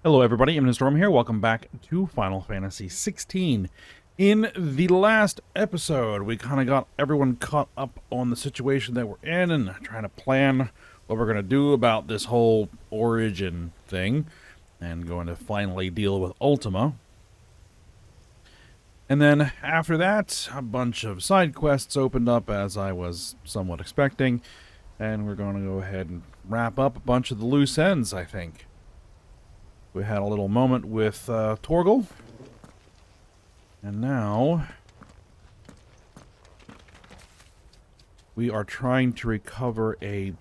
Hello everybody, I'm Storm here. Welcome back to Final Fantasy 16. In the last episode, we kind of got everyone caught up on the situation that we're in and trying to plan what we're going to do about this whole origin thing and going to finally deal with Ultima. And then after that, a bunch of side quests opened up as I was somewhat expecting, and we're going to go ahead and wrap up a bunch of the loose ends, I think. We had a little moment with Torgal. And now we are trying to recover a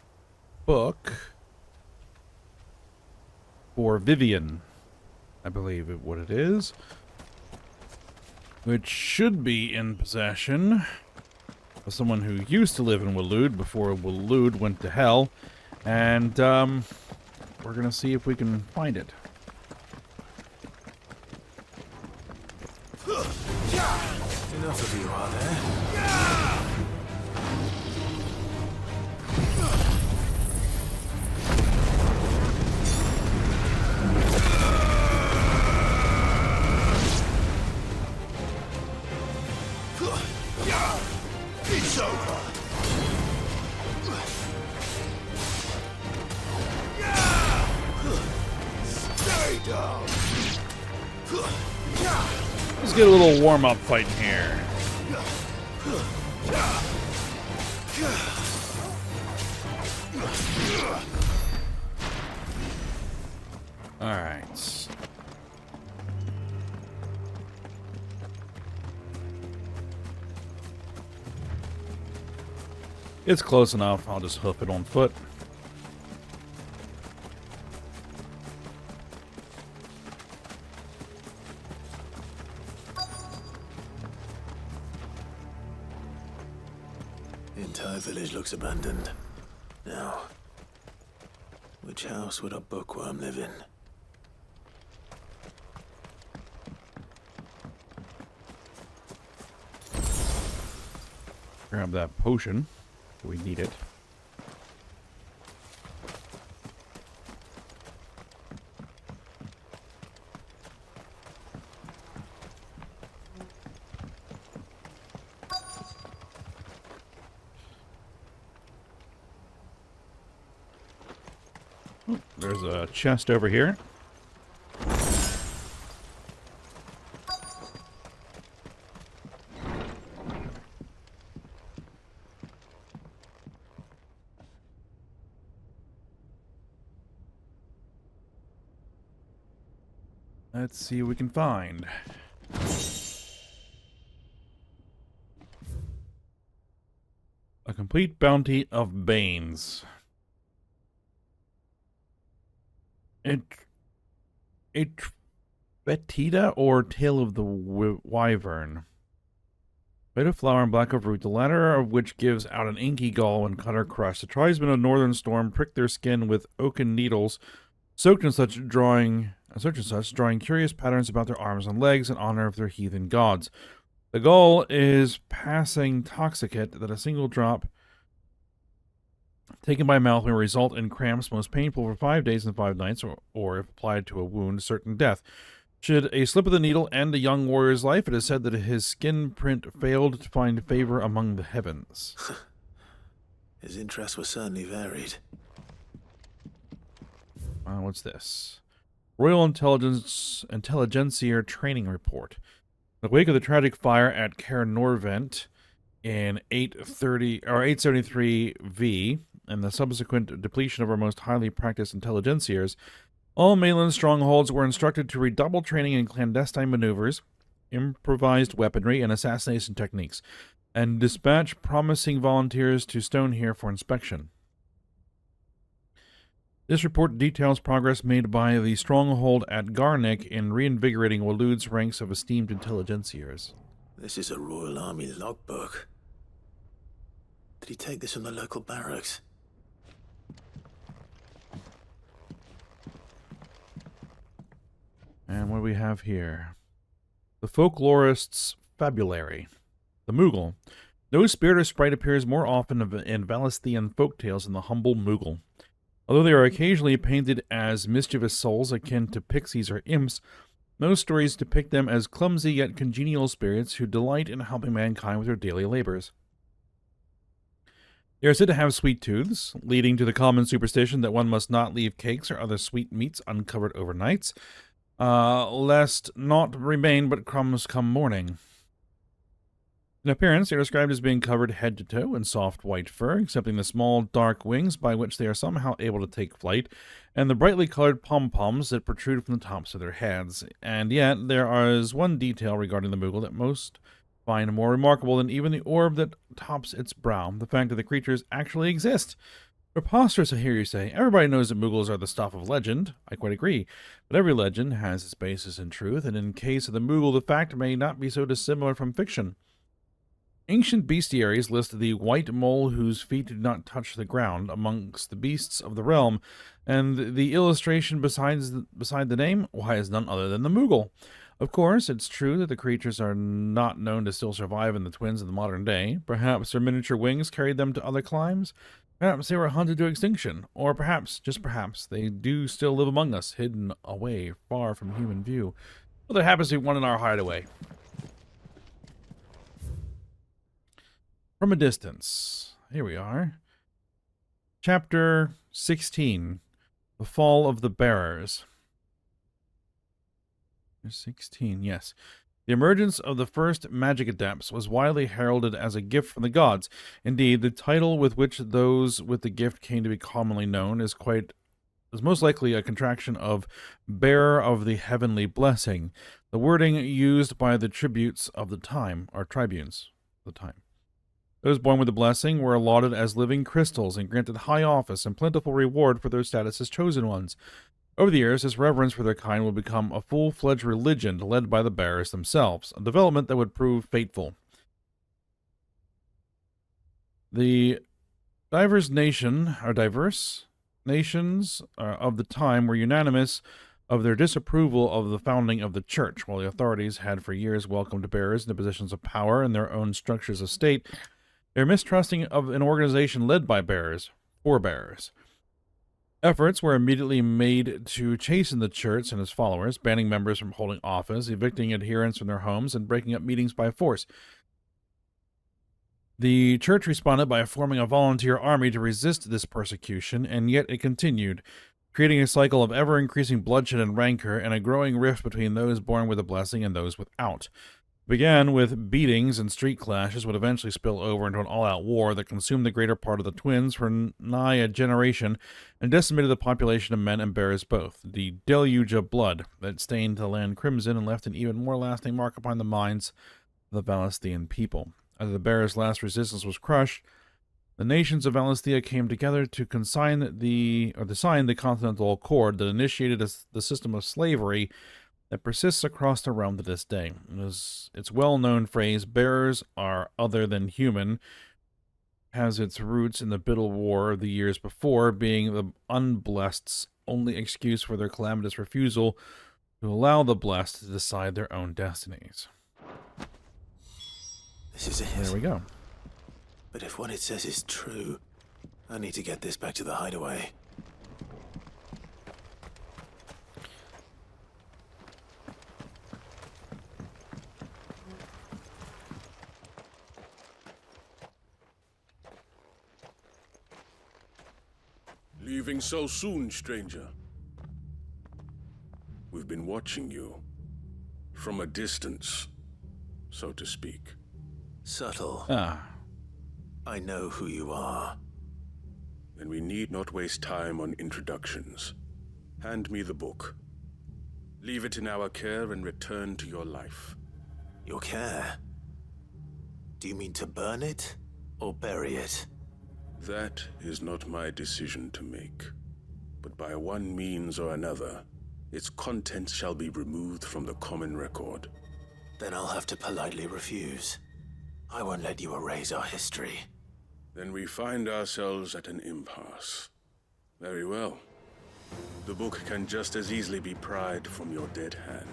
book for Vivian, I believe what it is, which should be in possession of someone who used to live in Waloed before Waloed went to hell. And we're going to see if we can find it. Enough of you, are there? It's over. Stay down. Let's get a little warm-up fighting here. Alright. It's close enough. I'll just hoof it on foot. The entire village looks abandoned. Now, which house would a bookworm live in? Grab that potion. We need it. There's a chest over here. Let's see what we can find. A complete bounty of Banes. A Betida or Tale of the Wyvern. Beta flower and black of root, the latter of which gives out an inky gall when cut or crushed. The tribesmen of Northern Storm prick their skin with oaken needles, soaked in such, drawing curious patterns about their arms and legs in honor of their heathen gods. The gall is passing toxicate that a single drop taken by mouth may result in cramps most painful for 5 days and 5 nights, or if applied to a wound, certain death. Should a slip of the needle end a young warrior's life, it is said that his skin print failed to find favor among the heavens. His interests were certainly varied. What's this? Royal Intelligencer Training Report. In the wake of the tragic fire at Caer Norvent in 873 V, and the subsequent depletion of our most highly practiced intelligenciers, all mainland strongholds were instructed to redouble training in clandestine maneuvers, improvised weaponry, and assassination techniques, and dispatch promising volunteers to Stonehere for inspection. This report details progress made by the stronghold at Garnik in reinvigorating Waloed's ranks of esteemed intelligenciers. This is a Royal Army logbook. Did he take this from the local barracks? And what do we have here? The folklorist's fabulary. The Moogle. No spirit or sprite appears more often in Valisthian folktales than the humble Moogle. Although they are occasionally painted as mischievous souls akin to pixies or imps, most stories depict them as clumsy yet congenial spirits who delight in helping mankind with their daily labors. They are said to have sweet tooths, leading to the common superstition that one must not leave cakes or other sweet meats uncovered overnight, lest naught remain but crumbs come morning. In appearance, they are described as being covered head to toe in soft white fur, excepting the small dark wings by which they are somehow able to take flight, and the brightly colored pom-poms that protrude from the tops of their heads. And yet, there is one detail regarding the Moogle that most find more remarkable than even the orb that tops its brow: the fact that the creatures actually exist. Preposterous, I hear you say. Everybody knows that Moogles are the stuff of legend. I quite agree. But every legend has its basis in truth, and in case of the Moogle, the fact may not be so dissimilar from fiction. Ancient bestiaries list the white mole whose feet do not touch the ground amongst the beasts of the realm, and the illustration beside the name, why, is none other than the Moogle. Of course, it's true that the creatures are not known to still survive in the twins of the modern day. Perhaps their miniature wings carried them to other climes. Perhaps they were hunted to extinction. Or perhaps, just perhaps, they do still live among us, hidden away, far from human view. Well, there happens to be one in our hideaway. From a distance. Here we are. Chapter 16. The Fall of the Bearers. 16, yes. The emergence of the first magic adepts was widely heralded as a gift from the gods. Indeed, the title with which those with the gift came to be commonly known is most likely a contraction of bearer of the heavenly blessing, the wording used by the tributes of the time, or tribunes of the time. Those born with the blessing were allotted as living crystals and granted high office and plentiful reward for their status as chosen ones. Over the years, this reverence for their kind would become a full-fledged religion led by the bearers themselves, a development that would prove fateful. The diverse nations of the time were unanimous of their disapproval of the founding of the church. While the authorities had for years welcomed bearers into positions of power in their own structures of state, they were mistrusting of an organization led by bearers, for bearers. Efforts were immediately made to chasten the church and its followers, banning members from holding office, evicting adherents from their homes, and breaking up meetings by force. The church responded by forming a volunteer army to resist this persecution, and yet it continued, creating a cycle of ever-increasing bloodshed and rancor, and a growing rift between those born with a blessing and those without. It began with beatings and street clashes, would eventually spill over into an all-out war that consumed the greater part of the twins for nigh a generation and decimated the population of men and bears both. The deluge of blood that stained the land crimson and left an even more lasting mark upon the minds of the Valisthian people. As the bears' last resistance was crushed, the nations of Valisthea came together to sign the Continental Accord that initiated the system of slavery that persists across the realm to this day. Its well-known phrase, bearers are other than human, has its roots in the bitter war of the years before, being the unblessed's only excuse for their calamitous refusal to allow the blessed to decide their own destinies. This is it. There we go. But if what it says is true, I need to get this back to the hideaway. Leaving so soon, stranger? We've been watching you. From a distance, so to speak. Subtle. I know who you are. Then we need not waste time on introductions. Hand me the book. Leave it in our care and return to your life. Your care? Do you mean to burn it or bury it? That is not my decision to make. But by one means or another, its contents shall be removed from the common record. Then I'll have to politely refuse. I won't let you erase our history. Then we find ourselves at an impasse. Very well. The book can just as easily be pried from your dead hand.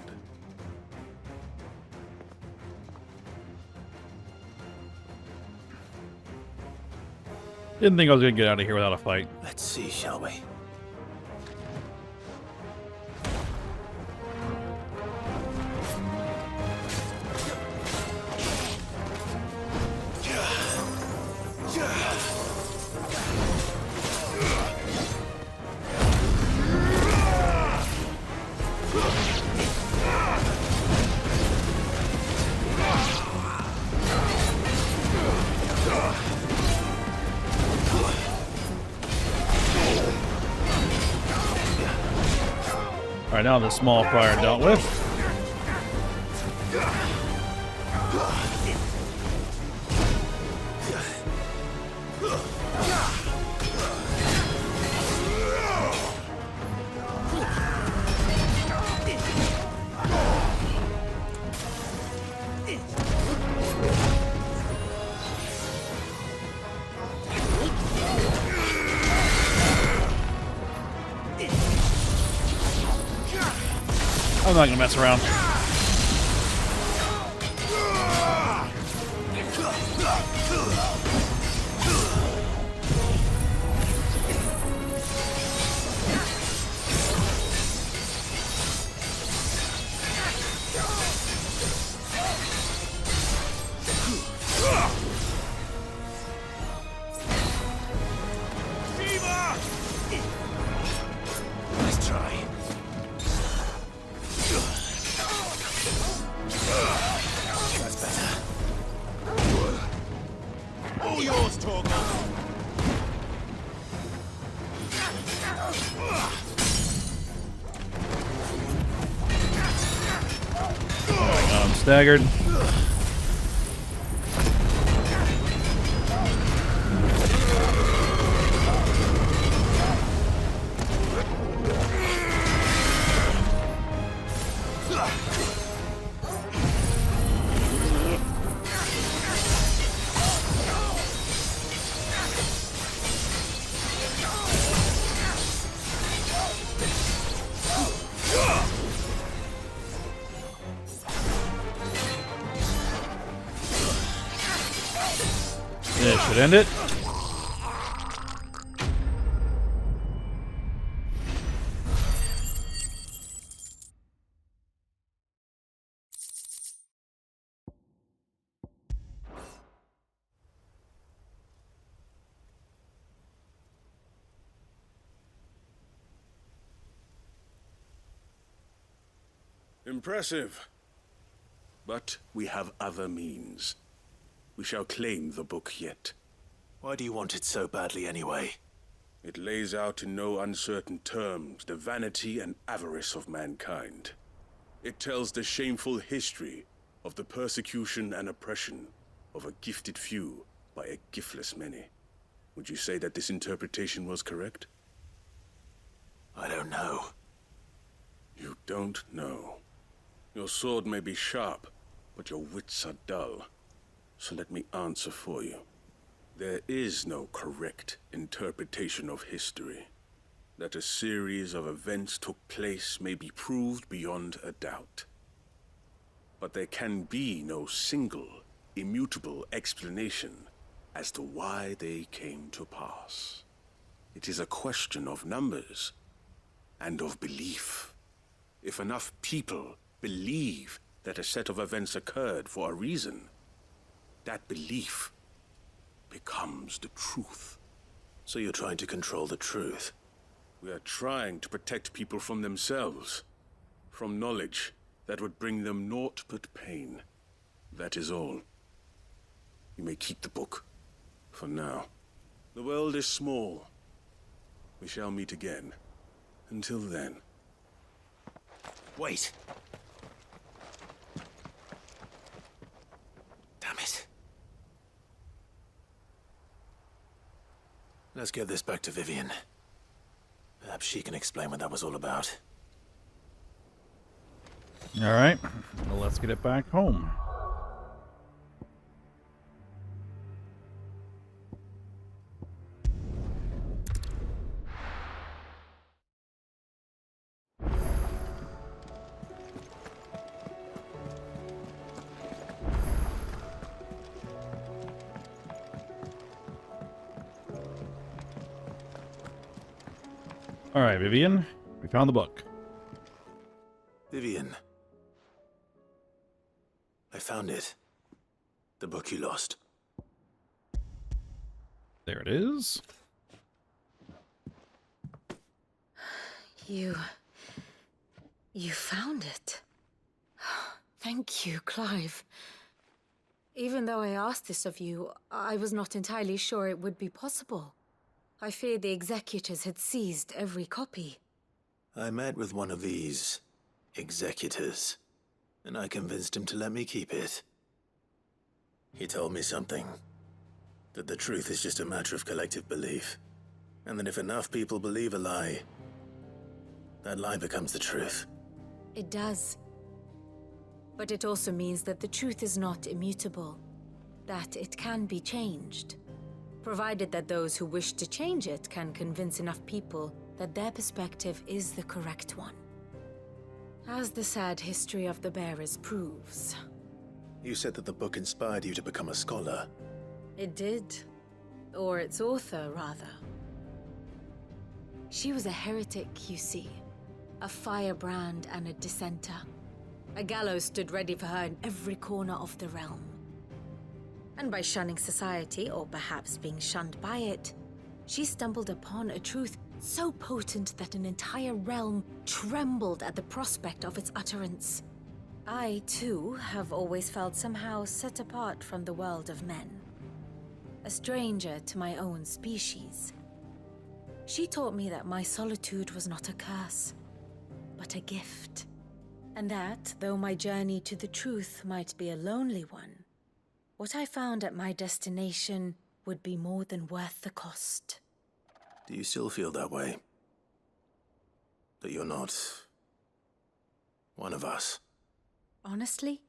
Didn't think I was going to get out of here without a fight. Let's see, shall we? Alright, now the small fire dealt with. I'm not gonna mess around. Nice try. That's better. All yours, Torgal. I'm staggered. This should end it. Impressive. But we have other means. We shall claim the book yet. Why do you want it so badly anyway? It lays out in no uncertain terms the vanity and avarice of mankind. It tells the shameful history of the persecution and oppression of a gifted few by a giftless many. Would you say that this interpretation was correct? I don't know. You don't know. Your sword may be sharp, but your wits are dull. So let me answer for you. There is no correct interpretation of history. That a series of events took place may be proved beyond a doubt. But there can be no single, immutable explanation as to why they came to pass. It is a question of numbers and of belief. If enough people believe that a set of events occurred for a reason, that belief becomes the truth. So you're trying to control the truth? We are trying to protect people from themselves, from knowledge that would bring them naught but pain. That is all. You may keep the book, for now. The world is small. We shall meet again. Until then. Wait. Damn it. Let's get this back to Vivian. Perhaps she can explain what that was all about. Alright, well, let's get it back home. Alright, Vivian, we found the book. Vivian. I found it. The book you lost. There it is. You found it. Thank you, Clive. Even though I asked this of you, I was not entirely sure it would be possible. I feared the executors had seized every copy. I met with one of these executors, and I convinced him to let me keep it. He told me something. That the truth is just a matter of collective belief. And that if enough people believe a lie, that lie becomes the truth. It does. But it also means that the truth is not immutable. That it can be changed. Provided that those who wish to change it can convince enough people that their perspective is the correct one. As the sad history of the bearers proves. You said that the book inspired you to become a scholar. It did. Or its author, rather. She was a heretic, you see. A firebrand and a dissenter. A gallows stood ready for her in every corner of the realm. And by shunning society, or perhaps being shunned by it, she stumbled upon a truth so potent that an entire realm trembled at the prospect of its utterance. I, too, have always felt somehow set apart from the world of men. A stranger to my own species. She taught me that my solitude was not a curse, but a gift. And that, though my journey to the truth might be a lonely one, what I found at my destination would be more than worth the cost. Do you still feel that way? That you're not one of us? Honestly,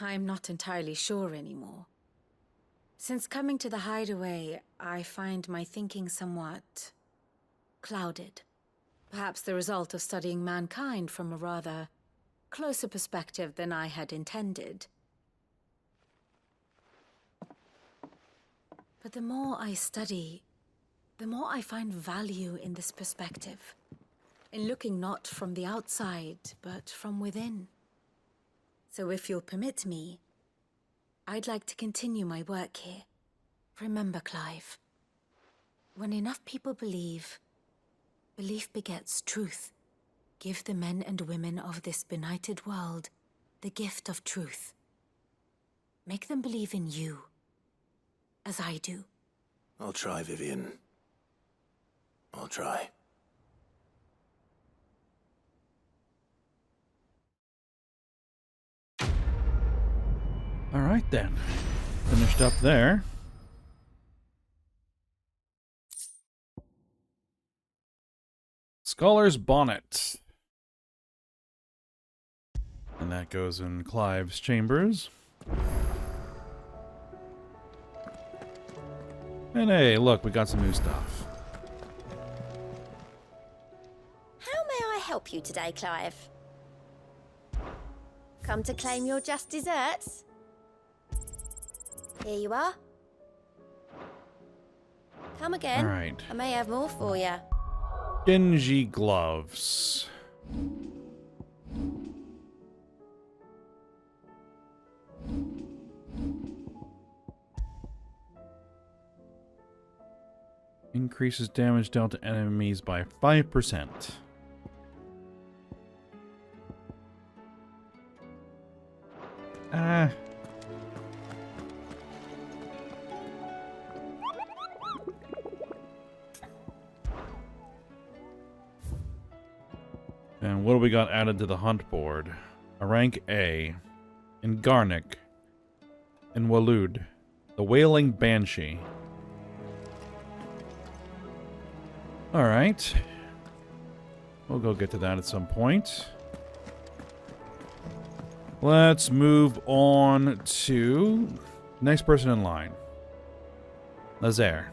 I'm not entirely sure anymore. Since coming to the hideaway, I find my thinking somewhat clouded. Perhaps the result of studying mankind from a rather closer perspective than I had intended. But the more I study, the more I find value in this perspective. In looking not from the outside, but from within. So if you'll permit me, I'd like to continue my work here. Remember, Clive, when enough people believe, belief begets truth. Give the men and women of this benighted world the gift of truth. Make them believe in you, as I do. I'll try, Vivian. I'll try. All right, then. Finished up there. Scholar's Bonnet. And that goes in Clive's chambers. And hey, look, we got some new stuff. How may I help you today, Clive? Come to claim your just desserts? Here you are. Come again. All right. I may have more for you. Genji gloves. Increases damage dealt to enemies by 5%. And what do we got added to the hunt board? A rank A. In Garnick. In Walud. The Wailing Banshee. Alright. We'll go get to that at some point. Let's move on to next person in line. Lazaire.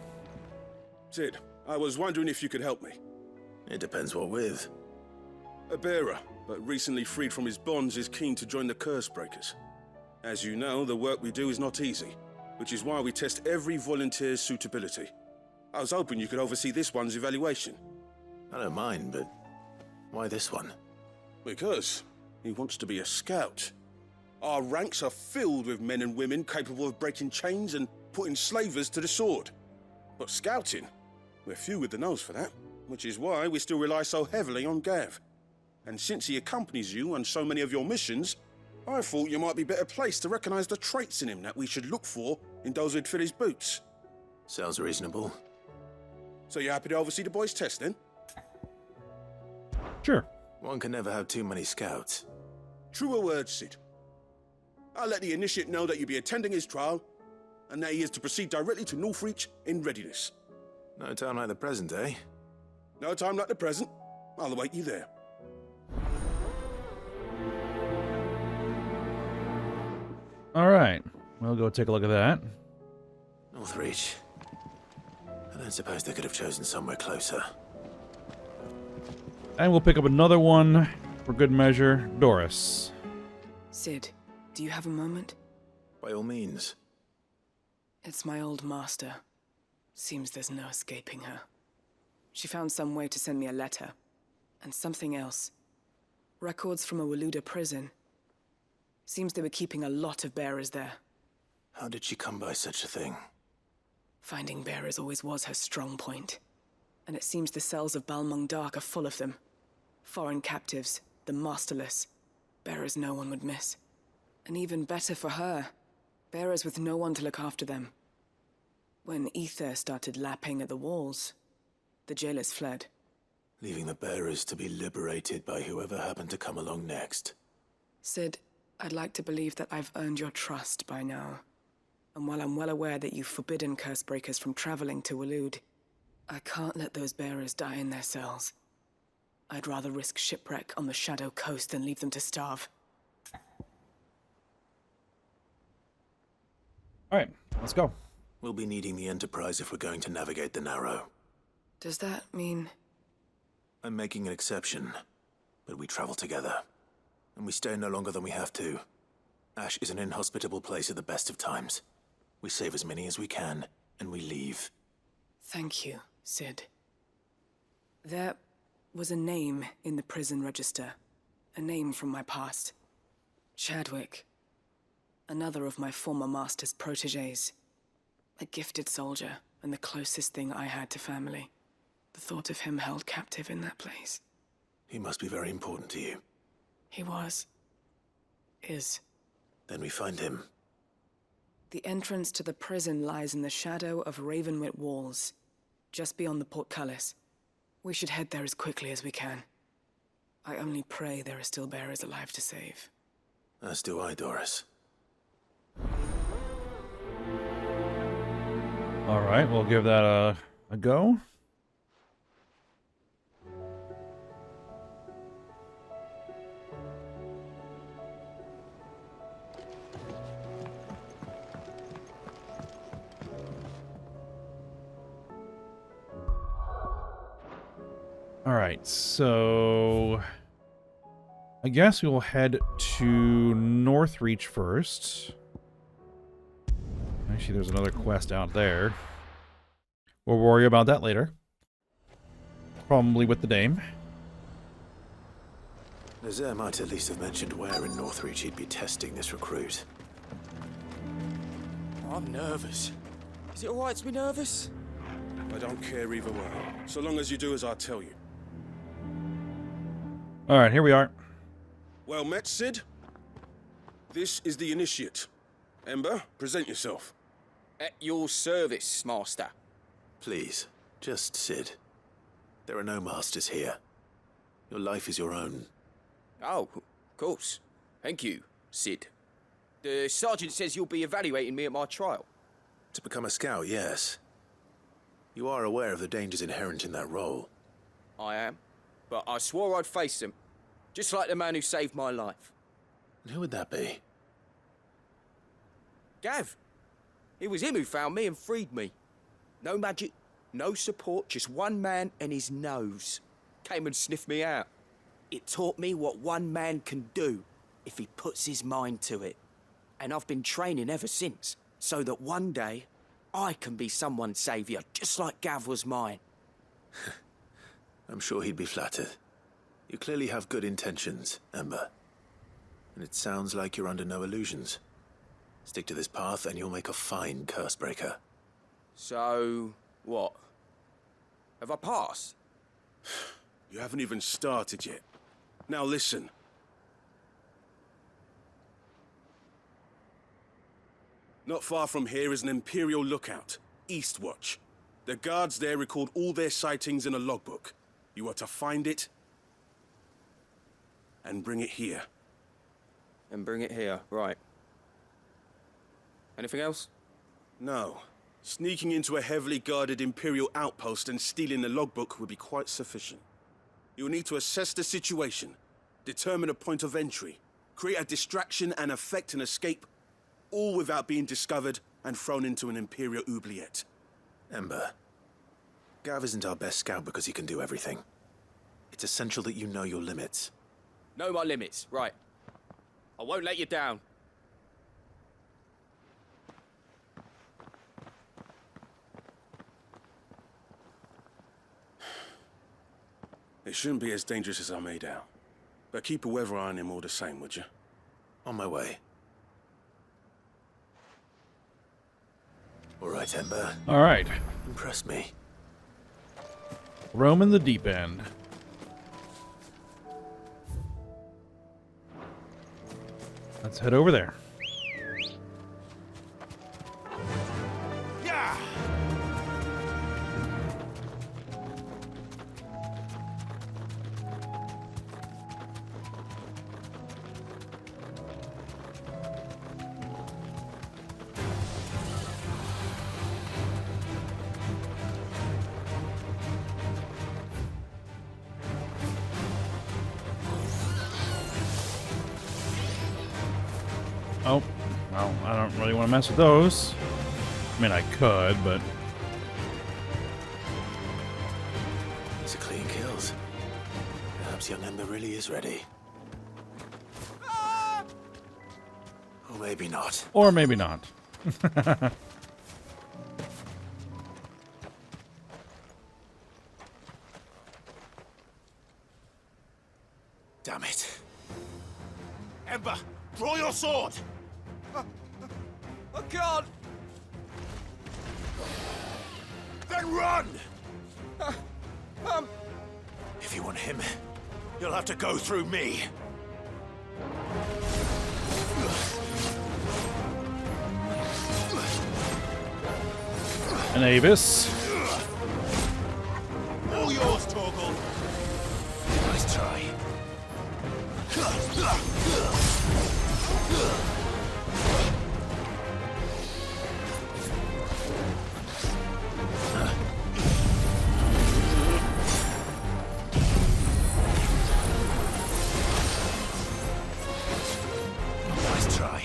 Sid, I was wondering if you could help me. It depends what with. A bearer, but recently freed from his bonds, is keen to join the Curse Breakers. As you know, the work we do is not easy, which is why we test every volunteer's suitability. I was hoping you could oversee this one's evaluation. I don't mind, but why this one? Because he wants to be a scout. Our ranks are filled with men and women capable of breaking chains and putting slavers to the sword. But scouting, we're few with the nose for that, which is why we still rely so heavily on Gav. And since he accompanies you on so many of your missions, I thought you might be better placed to recognize the traits in him that we should look for in those who'd fill his boots. Sounds reasonable. So you're happy to oversee the boys' test, then? Sure. One can never have too many scouts. Truer words, Sid. I'll let the initiate know that you'll be attending his trial, and that he is to proceed directly to Northreach in readiness. No time like the present, eh? No time like the present. I'll await you there. All right. We'll go take a look at that. Northreach. I don't suppose they could have chosen somewhere closer. And we'll pick up another one for good measure. Doris. Sid, do you have a moment? By all means. It's my old master. Seems there's no escaping her. She found some way to send me a letter. And something else. Records from a Waluda prison. Seems they were keeping a lot of bearers there. How did she come by such a thing? Finding bearers always was her strong point. And it seems the cells of Balmung Dark are full of them. Foreign captives, the masterless. Bearers no one would miss. And even better for her, bearers with no one to look after them. When ether started lapping at the walls, the jailers fled. Leaving the bearers to be liberated by whoever happened to come along next. Sid, I'd like to believe that I've earned your trust by now. And while I'm well aware that you've forbidden Cursebreakers from traveling to Walud, I can't let those bearers die in their cells. I'd rather risk shipwreck on the Shadow Coast than leave them to starve. All right, let's go. We'll be needing the Enterprise if we're going to navigate the Narrow. Does that mean... I'm making an exception, but we travel together. And we stay no longer than we have to. Ash is an inhospitable place at the best of times. We save as many as we can, and we leave. Thank you, Sid. There was a name in the prison register. A name from my past. Chadwick. Another of my former master's protégés. A gifted soldier, and the closest thing I had to family. The thought of him held captive in that place. He must be very important to you. He was. Is. Then we find him. The entrance to the prison lies in the shadow of Ravenwit Walls, just beyond the portcullis. We should head there as quickly as we can. I only pray there are still bearers alive to save. As do I, Doris. All right, we'll give that a go. All right, so I guess we will head to Northreach first. Actually, there's another quest out there. We'll worry about that later. Probably with the dame. Nazaire might at least have mentioned where in Northreach he'd be testing this recruit. I'm nervous. Is it alright to be nervous? I don't care either way, so long as you do as I tell you. All right, here we are. Well met, Sid. This is the Initiate. Ember, present yourself. At your service, Master. Please, just Sid. There are no masters here. Your life is your own. Oh, of course. Thank you, Sid. The Sergeant says you'll be evaluating me at my trial. To become a scout, yes. You are aware of the dangers inherent in that role. I am. But I swore I'd face them. Just like the man who saved my life. And who would that be? Gav. It was him who found me and freed me. No magic, no support, just one man and his nose. Came and sniffed me out. It taught me what one man can do if he puts his mind to it. And I've been training ever since, so that one day I can be someone's saviour, just like Gav was mine. I'm sure he'd be flattered. You clearly have good intentions, Ember. And it sounds like you're under no illusions. Stick to this path and you'll make a fine Cursebreaker. So, what? Have I passed? You haven't even started yet. Now listen. Not far from here is an Imperial lookout, Eastwatch. The guards there record all their sightings in a logbook. You are to find it and bring it here. And bring it here, right. Anything else? No. Sneaking into a heavily guarded Imperial outpost and stealing the logbook would be quite sufficient. You'll need to assess the situation, determine a point of entry, create a distraction and effect an escape, all without being discovered and thrown into an Imperial oubliette. Ember, Gav isn't our best scout because he can do everything. It's essential that you know your limits. Know my limits, right. I won't let you down. It shouldn't be as dangerous as I made out. But keep a weather eye on him all the same, would you? On my way. All right, Ember. All right. Impress me. Roam in the deep end. Let's head over there. Yeah! Oh, well, I don't really want to mess with those. I mean, I could, but... These are clean kills. Perhaps young Ember really is ready. Or maybe not. Or maybe not. Damn it. Ember, draw your sword! I can't! Then run! If you want him, you'll have to go through me. An Avis. All yours, Torgal. Nice try. Nice try.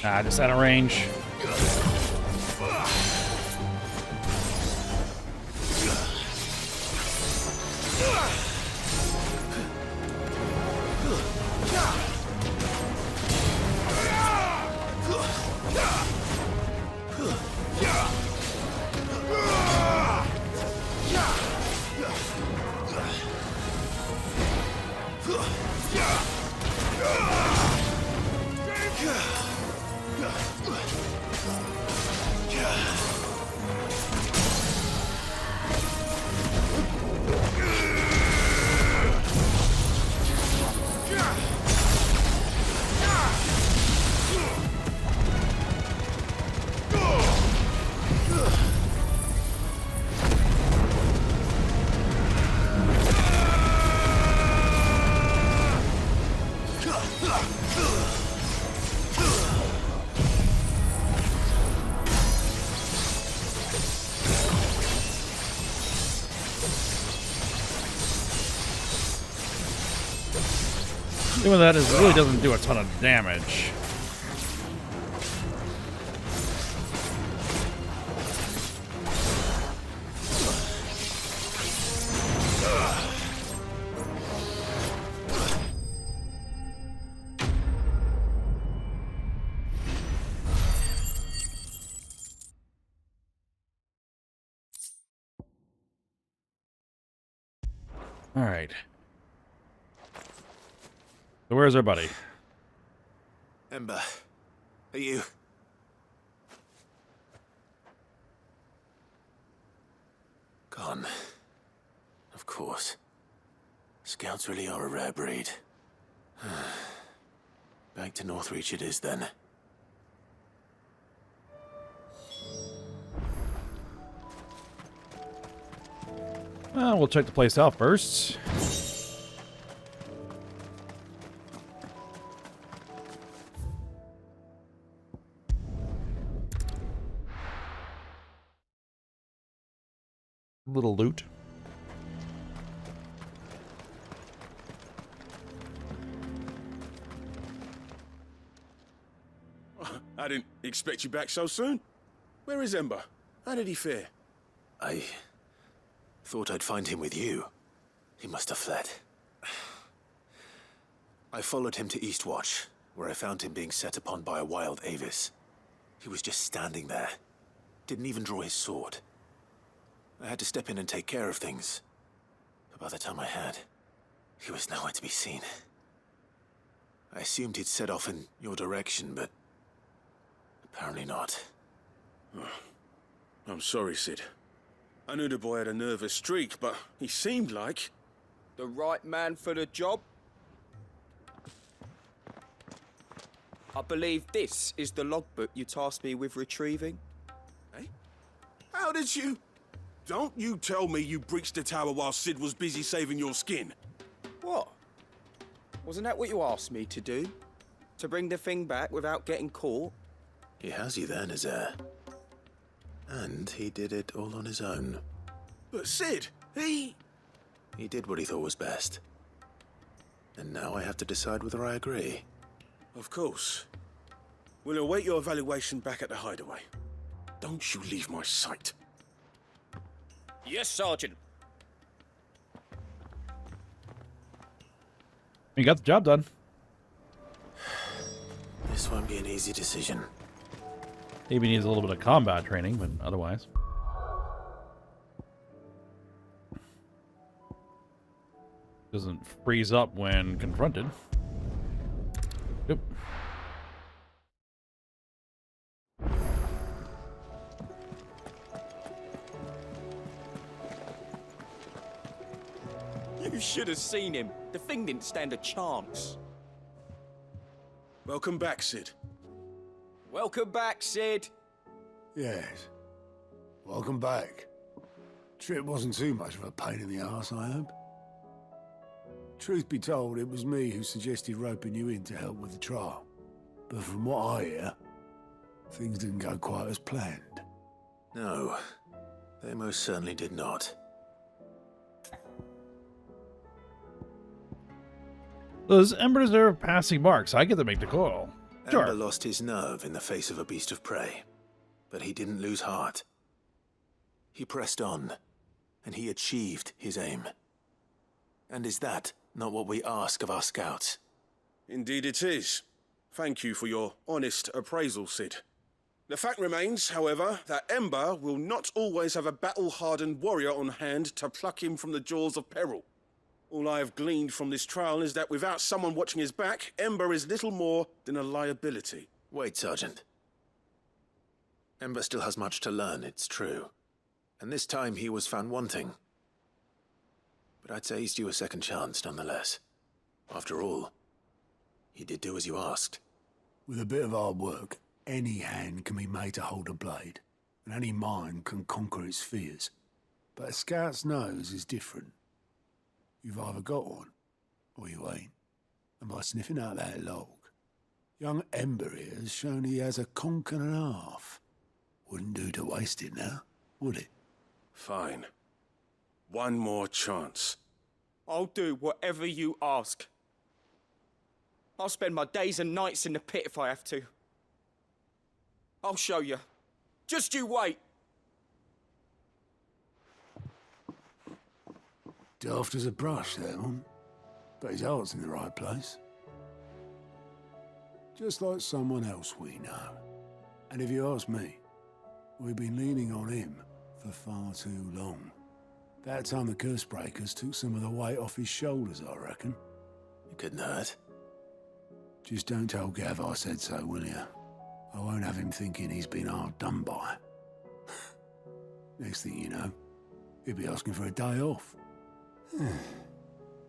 Ah, just out of range. Doing that is really doesn't do a ton of damage. All right. So where's our buddy? Ember, are you... Gone. Of course. Scouts really are a rare breed. Back to Northreach it is then. Well, we'll check the place out first. Little loot. I didn't expect you back so soon. Where is Ember? How did he fare? I thought I'd find him with you. He must have fled. I followed him to Eastwatch, where I found him being set upon by a wild Avis. He was just standing there. Didn't even draw his sword. I had to step in and take care of things. But by the time I had, he was nowhere to be seen. I assumed he'd set off in your direction, but apparently not. I'm sorry, Sid. I knew the boy had a nervous streak, but he seemed like... The right man for the job? I believe this is the logbook you tasked me with retrieving. Eh? How did you... Don't you tell me you breached the tower while Sid was busy saving your skin. What? Wasn't that what you asked me to do? To bring the thing back without getting caught? He has you there, Nazaire. And he did it all on his own. But Sid, he did what he thought was best. And now I have to decide whether I agree. Of course. We'll await your evaluation back at the hideaway. Don't you leave my sight. Yes, Sergeant. You got the job done. This won't be an easy decision. Maybe needs a little bit of combat training, but otherwise. Doesn't freeze up when confronted. Yep. You should have seen him. The thing didn't stand a chance. Welcome back, Sid. Welcome back, Sid. Yes. Welcome back. Trip wasn't too much of a pain in the arse, I hope. Truth be told, it was me who suggested roping you in to help with the trial. But from what I hear, things didn't go quite as planned. No, they most certainly did not. Does Ember deserve passing marks? I get to make the call. Sure. Ember lost his nerve in the face of a beast of prey. But he didn't lose heart. He pressed on, and he achieved his aim. And is that not what we ask of our scouts? Indeed it is. Thank you for your honest appraisal, Sid. The fact remains, however, that Ember will not always have a battle-hardened warrior on hand to pluck him from the jaws of peril. All I have gleaned from this trial is that without someone watching his back, Ember is little more than a liability. Wait, Sergeant. Ember still has much to learn, it's true. And this time he was found wanting. But I'd say he's due a second chance, nonetheless. After all, he did do as you asked. With a bit of hard work, any hand can be made to hold a blade, and any mind can conquer its fears. But a scout's nose is different. You've either got one, or you ain't. And by sniffing out that log, young Ember here has shown he has a conk and a half. Wouldn't do to waste it now, would it? Fine. One more chance. I'll do whatever you ask. I'll spend my days and nights in the pit if I have to. I'll show you. Just you wait. Daft as a brush, that one. But his heart's in the right place. Just like someone else we know. And if you ask me, we've been leaning on him for far too long. That time the curse breakers took some of the weight off his shoulders, I reckon. It couldn't hurt. Just don't tell Gav I said so, will you? I won't have him thinking he's been hard done by. Next thing you know, he'll be asking for a day off.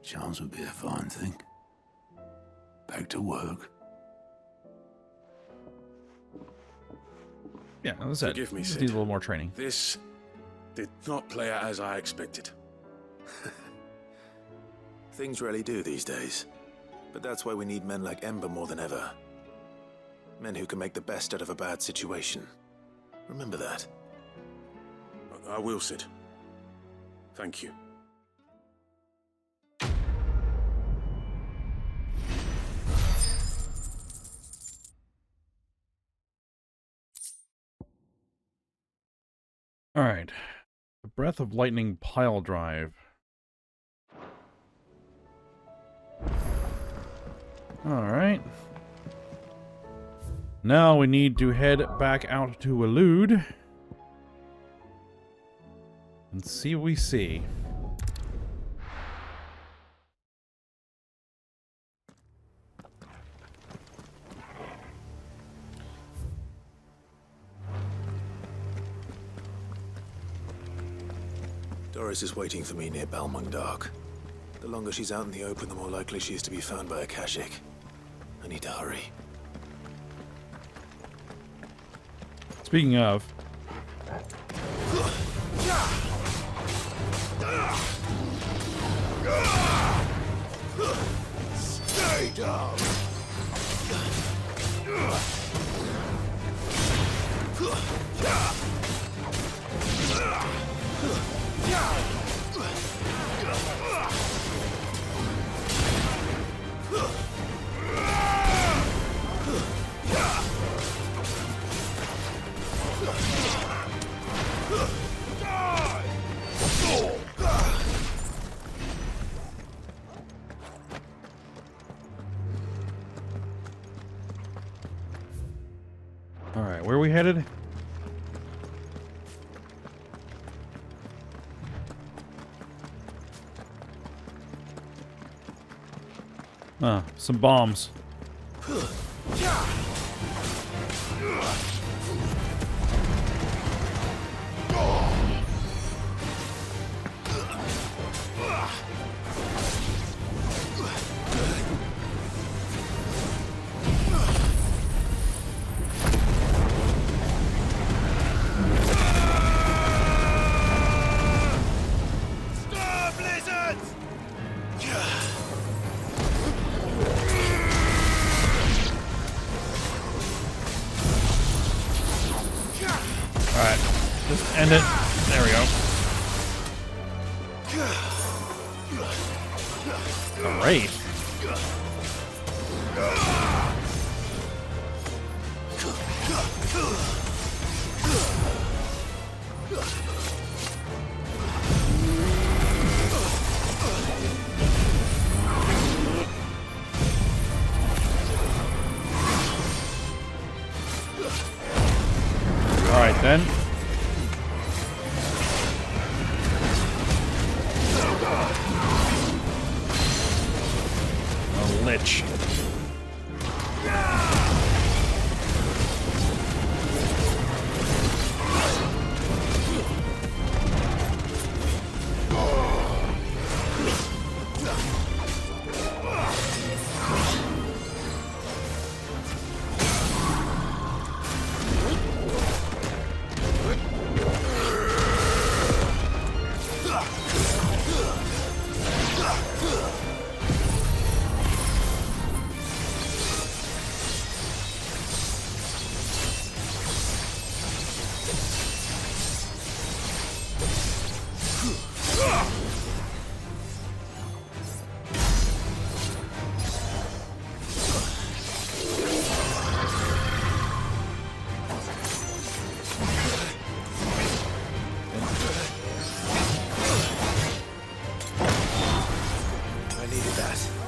Chance would be a fine thing. Back to work. Yeah, as I said, Forgive me, just Sid. needs a little more training. This did not play out as I expected. Things really do these days. But that's why we need men like Ember more than ever. Men who can make the best out of a bad situation. Remember that. I will, Sid. Thank you. All right. The Breath of Lightning pile drive. All right. Now we need to head back out to Elude and see what we see. Doris is waiting for me near Balmung Dark. The longer she's out in the open, the more likely she is to be found by a Kashik. I need to hurry. Speaking of, Stay down! all right, where are we headed? Some bombs. Alright, just end it. There we go. Great. Alright then. A lich.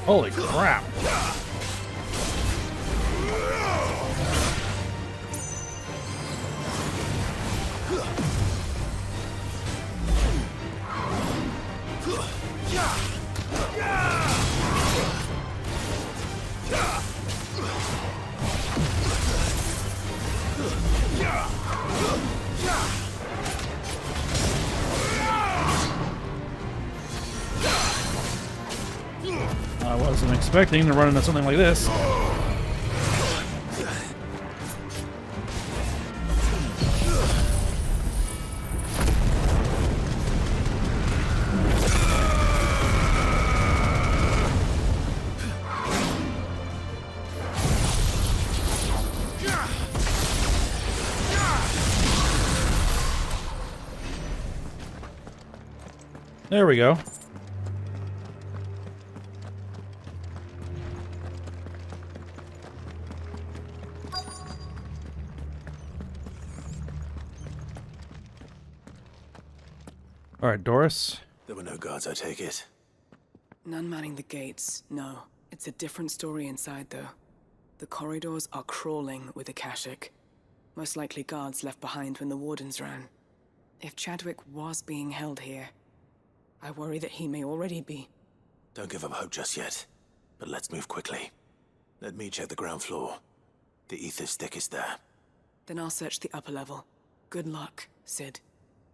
Holy crap. I wasn't expecting to run into something like this. There we go. All right, Doris. There were no guards, I take it. None manning the gates, no. It's a different story inside, though. The corridors are crawling with Akashic. Most likely guards left behind when the wardens ran. If Chadwick was being held here, I worry that he may already be. Don't give up hope just yet. But let's move quickly. Let me check the ground floor. The ether's stick is there. Then I'll search the upper level. Good luck, Sid.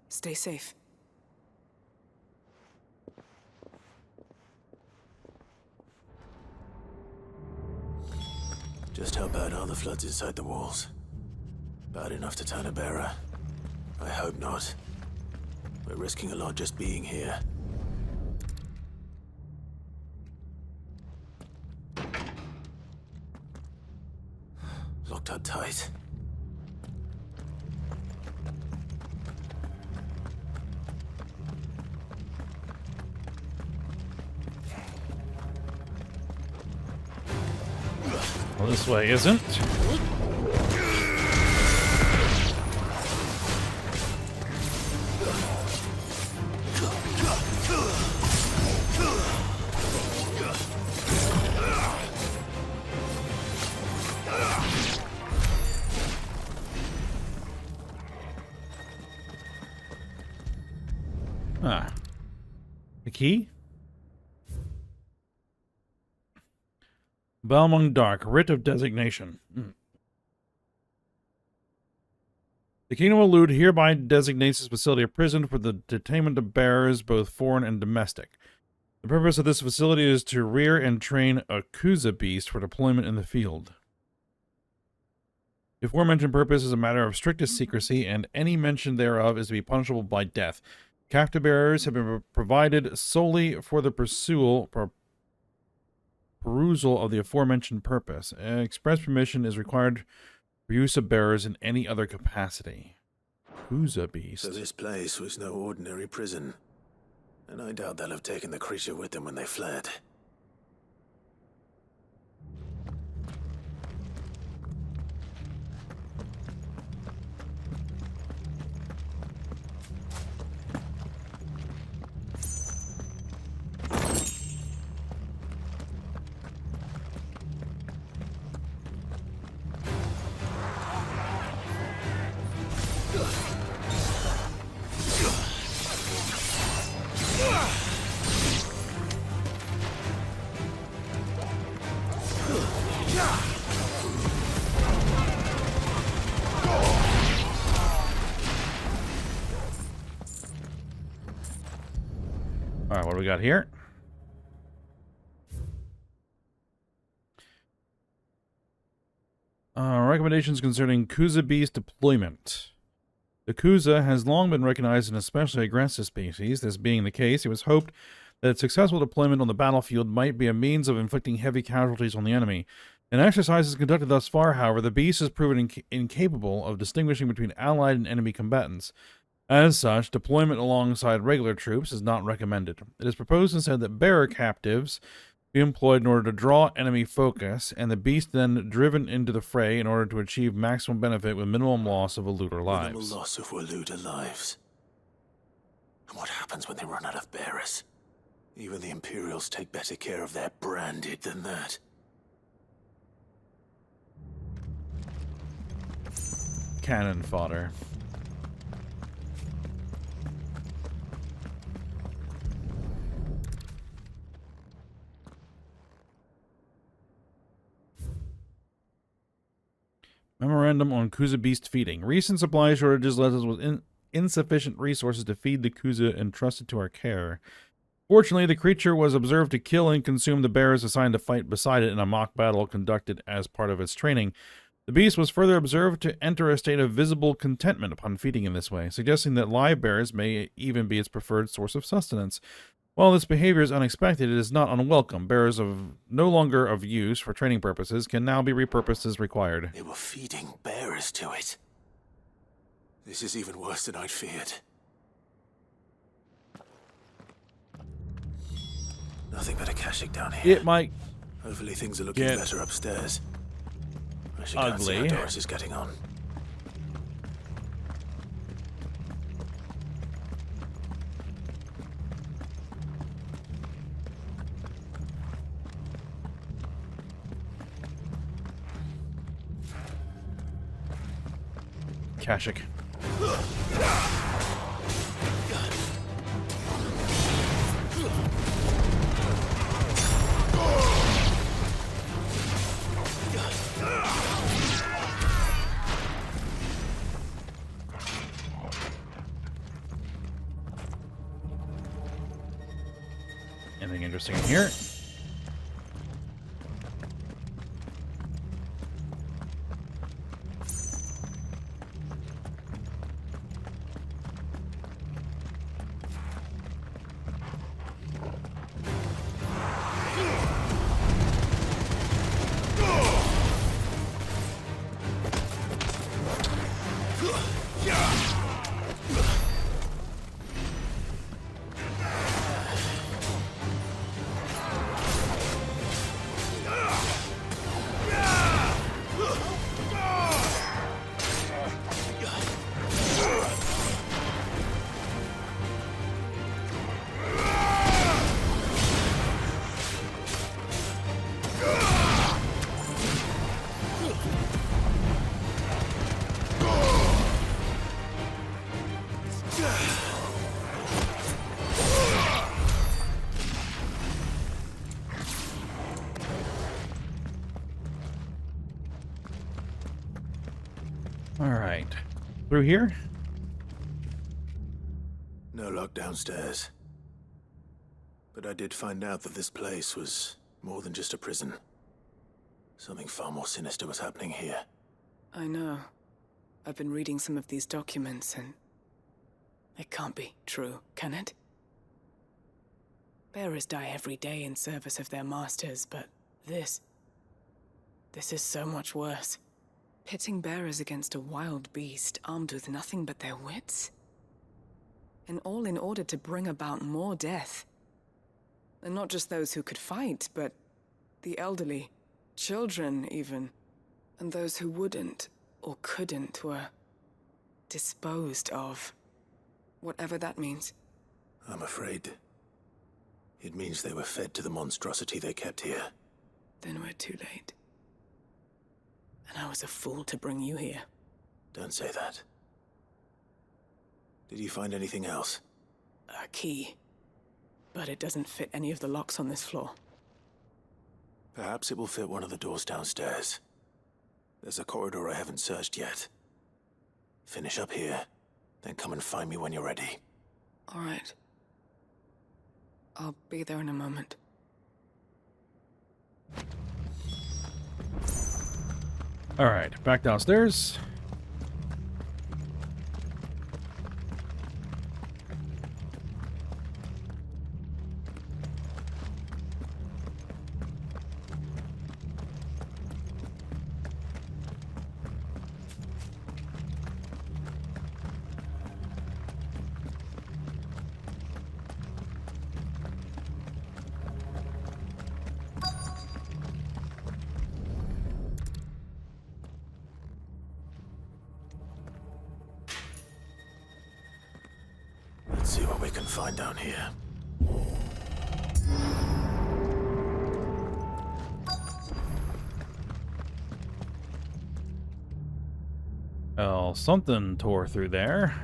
Stay safe. Just how bad are the floods inside the walls? Bad enough to turn a bearer? I hope not. We're risking a lot just being here. Locked up tight. Well, this way isn't. Ah. The key? Balmung Dark, Writ of Designation. The Kingdom of Lud hereby designates this facility a prison for the detainment of bearers, both foreign and domestic. The purpose of this facility is to rear and train a Kuza beast for deployment in the field. The aforementioned purpose is a matter of strictest secrecy, and any mention thereof is to be punishable by death. Captive bearers have been provided solely for the perusal of the aforementioned purpose. Express permission is required for use of bearers in any other capacity. Kuza beast. So this place was no ordinary prison. And I doubt they'll have taken the creature with them when they fled. Alright, what do we got here? Recommendations concerning Kuza beast deployment. The Kuza has long been recognized as an especially aggressive species. This being the case, it was hoped that its successful deployment on the battlefield might be a means of inflicting heavy casualties on the enemy. In exercises conducted thus far, however, the beast has proven incapable of distinguishing between allied and enemy combatants. As such, deployment alongside regular troops is not recommended. It is proposed instead that bearer captives be employed in order to draw enemy focus, and the beast then driven into the fray in order to achieve maximum benefit with minimum loss of Eluder lives. Minimal loss of Eluder lives. And what happens when they run out of bearers? Even the Imperials take better care of their branded than that. Cannon fodder. Memorandum on Kuza beast feeding. Recent supply shortages left us with insufficient resources to feed the Kuza entrusted to our care. Fortunately, the creature was observed to kill and consume the bearers assigned to fight beside it in a mock battle conducted as part of its training. The beast was further observed to enter a state of visible contentment upon feeding in this way, suggesting that live bearers may even be its preferred source of sustenance. While this behavior is unexpected, it is not unwelcome. Bearers no longer of use for training purposes can now be repurposed as required. They were feeding bearers to it. This is even worse than I'd feared. Nothing but a Akashic down here. it might Hopefully things are looking get better upstairs. I should go and see how ugly. Doris is getting on. Kashik. Anything interesting in here? All right. Through here? No lock downstairs. But I did find out that this place was more than just a prison. Something far more sinister was happening here. I know. I've been reading some of these documents and... it can't be true, can it? Bearers die every day in service of their masters, but this is so much worse. Pitting bearers against a wild beast armed with nothing but their wits? And all in order to bring about more death. And not just those who could fight, but the elderly, children even. And those who wouldn't or couldn't were disposed of. Whatever that means. I'm afraid it means they were fed to the monstrosity they kept here. Then we're too late. And I was a fool to bring you here. Don't say that. Did you find anything else? A key. But it doesn't fit any of the locks on this floor. Perhaps it will fit one of the doors downstairs. There's a corridor I haven't searched yet. Finish up here, then come and find me when you're ready. All right. I'll be there in a moment. All right, back downstairs. Let's see what we can find down here. Well, something tore through there.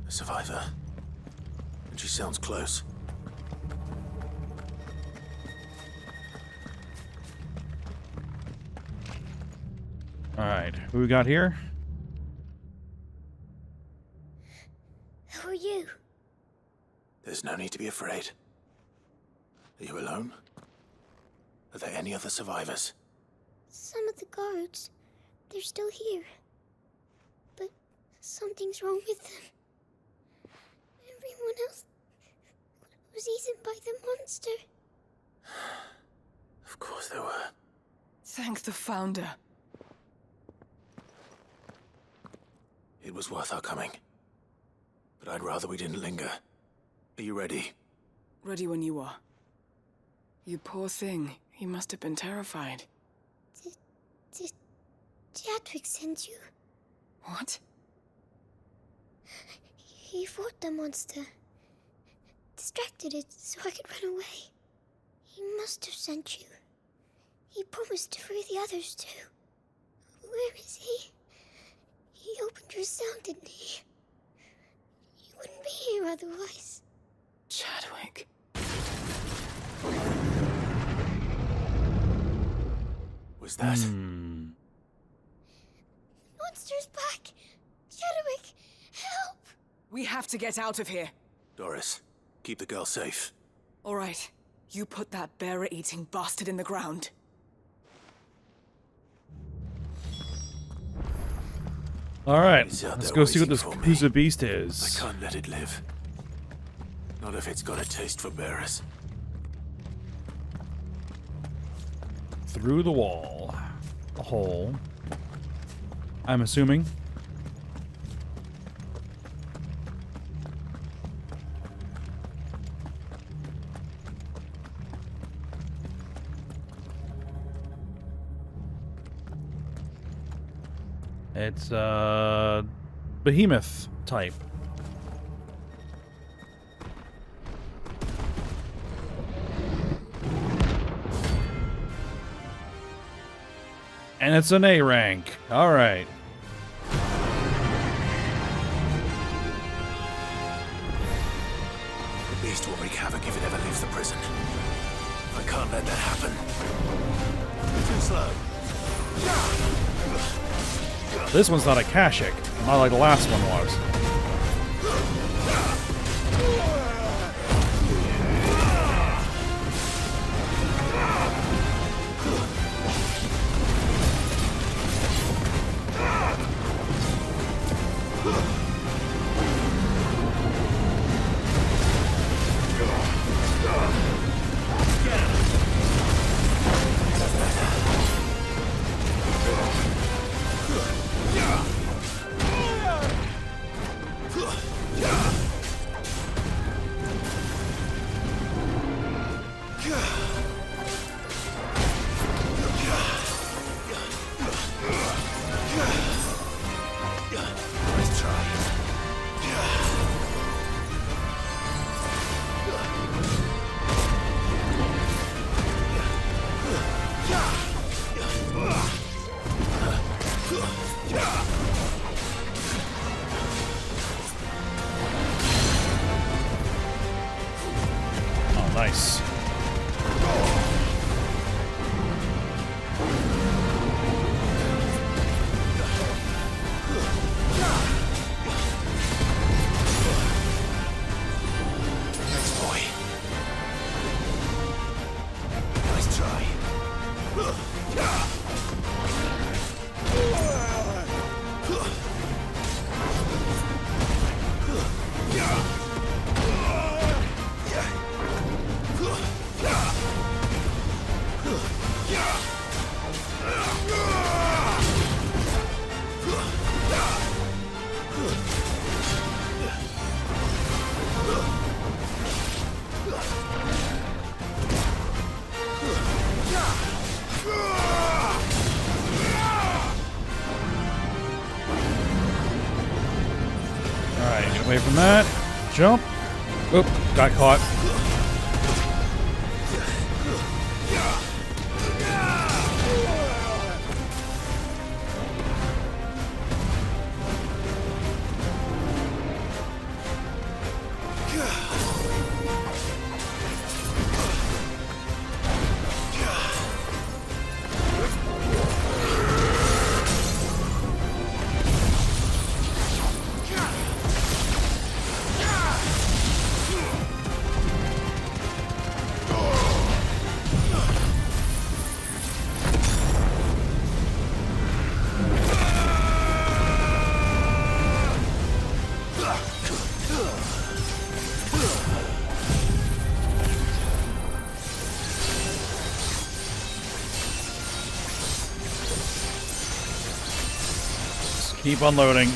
A survivor. And she sounds close. All right, who we got here? Who are you? There's no need to be afraid. Are you alone? Are there any other survivors? Some of the guards, they're still here. But something's wrong with them. Everyone else was eaten by the monster. Of course there were. Thank the Founder. It was worth our coming. But I'd rather we didn't linger. Are you ready? Ready when you are. You poor thing. You must have been terrified. Did Chadwick send you? What? He fought the monster. Distracted it so I could run away. He must have sent you. He promised to free the others too. Where is he? He opened your cell, didn't he? You wouldn't be here otherwise. Chadwick. Was that? Monster's back! Chadwick, help! We have to get out of here. Doris, keep the girl safe. All right. You put that bearer-eating bastard in the ground. All right, He's out let's there go see what waiting this for me. piece of beast I is. can't let it live. Not if it's got a taste for bearers. Through the wall. A hole. I'm assuming. It's behemoth type. And it's an A rank. All right. The beast will wreak havoc if it ever leaves the prison. I can't let that happen. Too slow. This one's not a Kashik, not like the last one was. Let's try. Oh, nice. Nice boy. Nice try. Alright, get away from that. Jump. Oop, got caught. Keep unloading.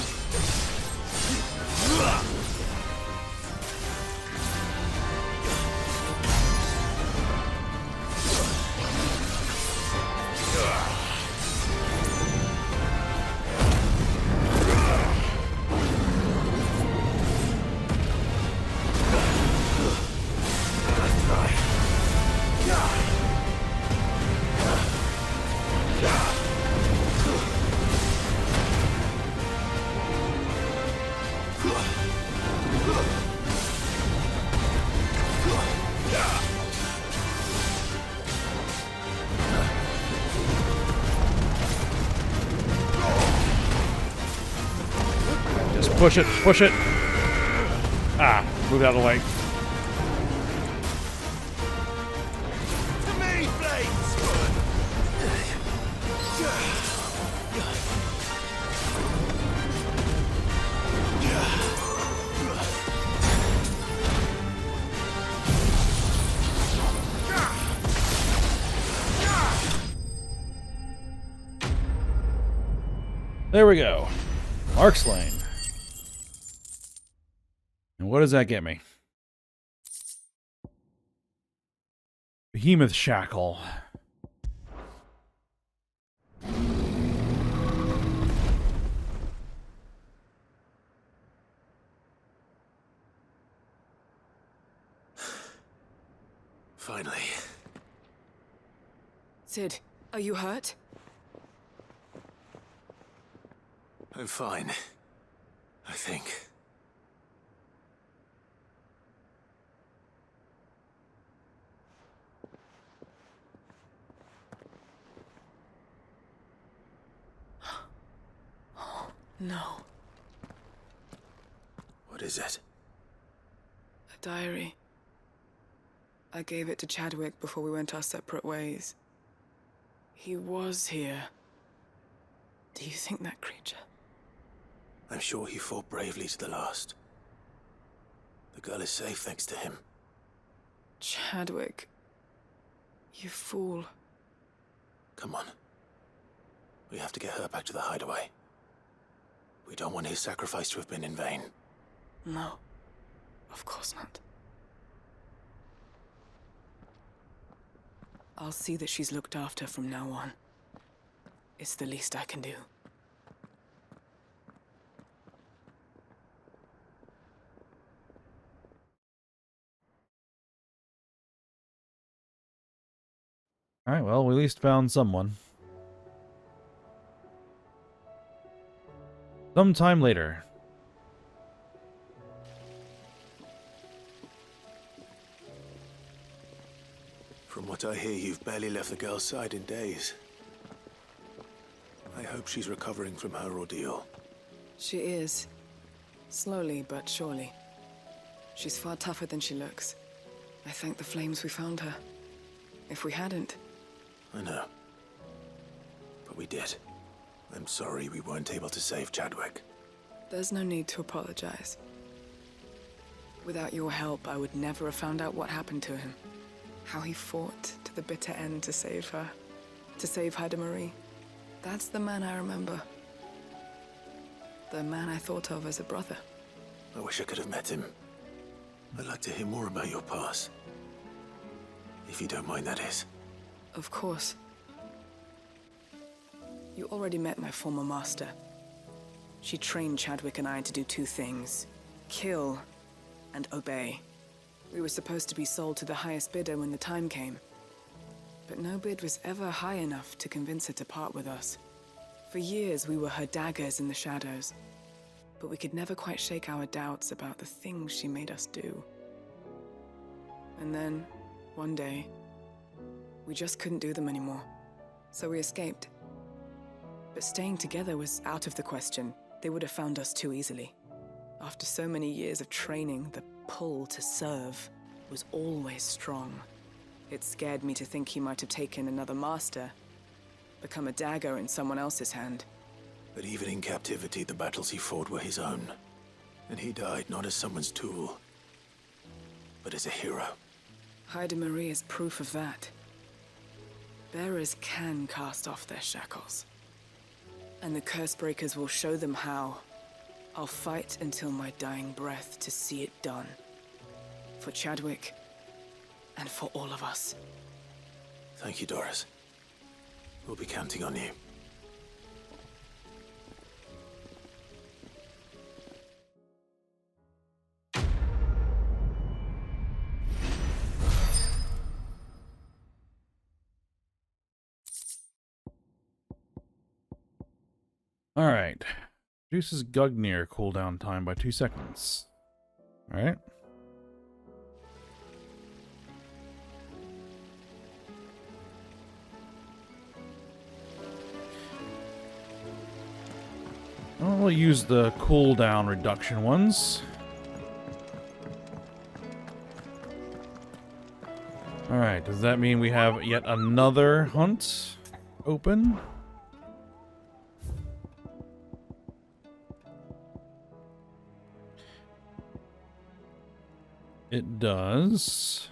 Push it, push it. Ah, move out of the way. There we go. Mark's Lane. And what does that get me? Behemoth Shackle. Finally. Sid, are you hurt? I'm fine. I think. No. What is it? A diary. I gave it to Chadwick before we went our separate ways. He was here. Do you think that creature? I'm sure he fought bravely to the last. The girl is safe thanks to him. Chadwick. You fool. Come on. We have to get her back to the hideaway. We don't want his sacrifice to have been in vain. No. Of course not. I'll see that she's looked after from now on. It's the least I can do. Alright, well, we at least found someone. Sometime later. From what I hear, you've barely left the girl's side in days. I hope she's recovering from her ordeal. She is. Slowly but surely. She's far tougher than she looks. I thank the flames we found her. If we hadn't... I know. But we did. I'm sorry we weren't able to save Chadwick. There's no need to apologize. Without your help, I would never have found out what happened to him. How he fought to the bitter end to save her. To save Haida Marie. That's the man I remember. The man I thought of as a brother. I wish I could have met him. I'd like to hear more about your past. If you don't mind, that is. Of course. You already met my former master. She trained Chadwick and I to do two things. Kill and obey. We were supposed to be sold to the highest bidder when the time came. But no bid was ever high enough to convince her to part with us. For years, we were her daggers in the shadows. But we could never quite shake our doubts about the things she made us do. And then, one day, we just couldn't do them anymore. So we escaped. But staying together was out of the question. They would have found us too easily. After so many years of training, the pull to serve was always strong. It scared me to think he might have taken another master, become a dagger in someone else's hand. But even in captivity, the battles he fought were his own. And he died not as someone's tool, but as a hero. Haida Marie is proof of that. Bearers can cast off their shackles. And the Cursebreakers will show them how. I'll fight until my dying breath to see it done. For Chadwick, and for all of us. Thank you, Doris. We'll be counting on you. Alright. Reduces Gugnir cooldown time by 2 seconds. Alright. I'll use the cooldown reduction ones. Alright, does that mean we have yet another hunt open? It does.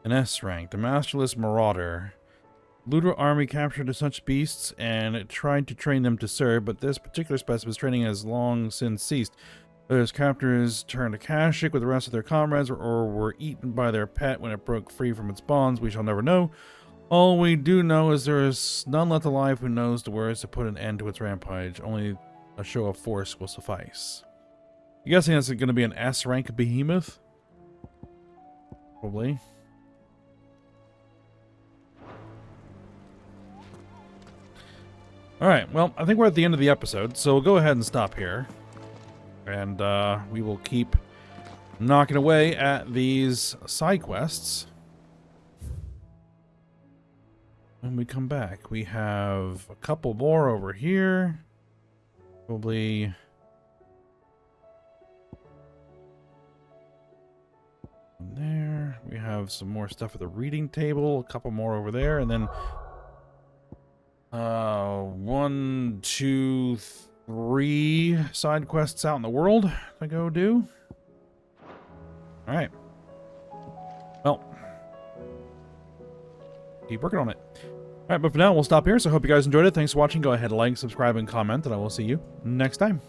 An S rank, the Masterless Marauder. Looter army captured such beasts and tried to train them to serve, but this particular specimen's training has long since ceased. Whether his captors turned Akashic with the rest of their comrades or were eaten by their pet when it broke free from its bonds, we shall never know. All we do know is there is none left alive who knows the words to put an end to its rampage. Only a show of force will suffice. You guessing that's going to be an S rank behemoth? Probably. Alright, well, I think we're at the end of the episode, so we'll go ahead and stop here. And we will keep knocking away at these side quests. When we come back, we have a couple more over here. Probably... there. We have some more stuff at the reading table, a couple more over there, and then 1, 2, 3 side quests out in the world to go do. All right. Well, keep working on it. All right, but for now, we'll stop here. So I hope you guys enjoyed it. Thanks for watching. Go ahead, like, subscribe, and comment, and I will see you next time.